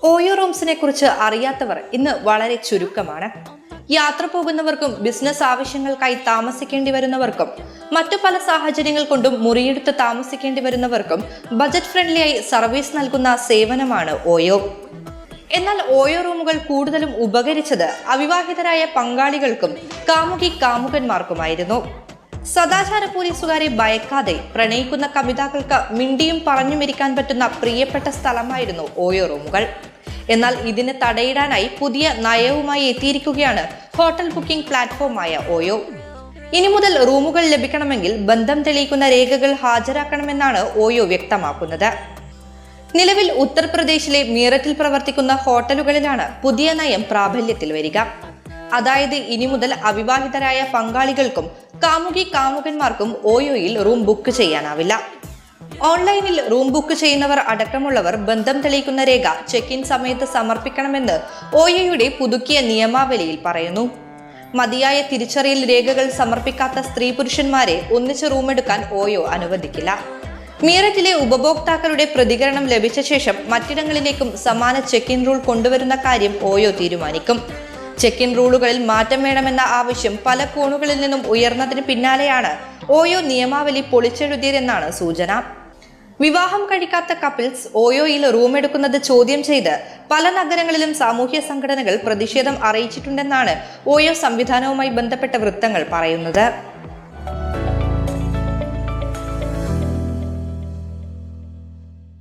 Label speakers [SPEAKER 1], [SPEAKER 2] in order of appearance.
[SPEAKER 1] ഓയോ റൂംസിനെ കുറിച്ച് അറിയാത്തവർ ഇന്ന് വളരെ ചുരുക്കമാണ്. യാത്ര പോകുന്നവർക്കും ബിസിനസ് ആവശ്യങ്ങൾക്കായി താമസിക്കേണ്ടി വരുന്നവർക്കും മറ്റു പല സാഹചര്യങ്ങൾ കൊണ്ടും മുറിയെടുത്ത് താമസിക്കേണ്ടി വരുന്നവർക്കും ബജറ്റ് ഫ്രണ്ട്ലിയായി സർവീസ് നൽകുന്ന സേവനമാണ് ഓയോ. എന്നാൽ ഓയോ റൂമുകൾ കൂടുതലും ഉപകരിച്ചത് അവിവാഹിതരായ പങ്കാളികൾക്കും കാമുകന്മാർക്കുമായിരുന്നു. സദാചാര പോലീസുകാരെ ഭയക്കാതെ പ്രണയിക്കുന്ന കവിതാക്കൾക്ക് മിണ്ടിയും പറഞ്ഞുമിരിക്കാൻ പറ്റുന്ന പ്രിയപ്പെട്ട സ്ഥലമായിരുന്നു ഓയോ റൂമുകൾ. എന്നാൽ ഇതിന് തടയിടാനായി പുതിയ നയവുമായി എത്തിയിരിക്കുകയാണ് ഹോട്ടൽ ബുക്കിംഗ് പ്ലാറ്റ്ഫോമായ ഓയോ. ഇനി മുതൽ റൂമുകൾ ലഭിക്കണമെങ്കിൽ ബന്ധം തെളിയിക്കുന്ന രേഖകൾ ഹാജരാക്കണമെന്നാണ് ഓയോ വ്യക്തമാക്കുന്നത്. നിലവിൽ ഉത്തർപ്രദേശിലെ മീററ്റിൽ പ്രവർത്തിക്കുന്ന ഹോട്ടലുകളിലാണ് പുതിയ നയം പ്രാബല്യത്തിൽ വരിക. അതായത് ഇനി മുതൽ അവിവാഹിതരായ പങ്കാളികൾക്കും കാമുകന്മാർക്കും ഓയോയിൽ റൂം ബുക്ക് ചെയ്യാനാവില്ല. ഓൺലൈനിൽ റൂം ബുക്ക് ചെയ്യുന്നവർ അടക്കമുള്ളവർ ബന്ധം തെളിയിക്കുന്ന രേഖ ചെക്ക് ഇൻ സമയത്ത് സമർപ്പിക്കണമെന്ന് ഓയോയുടെ പുതുക്കിയ നിയമാവലിയിൽ പറയുന്നു. മതിയായ തിരിച്ചറിയൽ രേഖകൾ സമർപ്പിക്കാത്ത സ്ത്രീ പുരുഷന്മാരെ ഒന്നിച്ച് റൂമെടുക്കാൻ ഓയോ അനുവദിക്കില്ല. മീററ്റിലെ ഉപഭോക്താക്കളുടെ പ്രതികരണം ലഭിച്ച ശേഷം മറ്റിടങ്ങളിലേക്കും സമാന ചെക്ക് ഇൻ റൂൾ കൊണ്ടുവരുന്ന കാര്യം ഓയോ തീരുമാനിക്കും. ചെക്ക് ഇൻ റൂളുകളിൽ മാറ്റം വേണമെന്ന ആവശ്യം പല കോണുകളിൽ നിന്നും ഉയർന്നതിന് പിന്നാലെയാണ് ഓയോ നിയമാവലി പൊളിച്ചെഴുതിയതെന്നാണ് സൂചന. വിവാഹം കഴിക്കാത്ത കപ്പിൾസ് ഓയോയിൽ റൂം എടുക്കുന്നത് ചോദ്യം ചെയ്ത് പല നഗരങ്ങളിലും സാമൂഹ്യ സംഘടനകൾ പ്രതിഷേധം അറിയിച്ചിട്ടുണ്ടെന്നാണ് ഓയോ സംവിധാനവുമായി ബന്ധപ്പെട്ട വൃത്തങ്ങൾ പറയുന്നത്.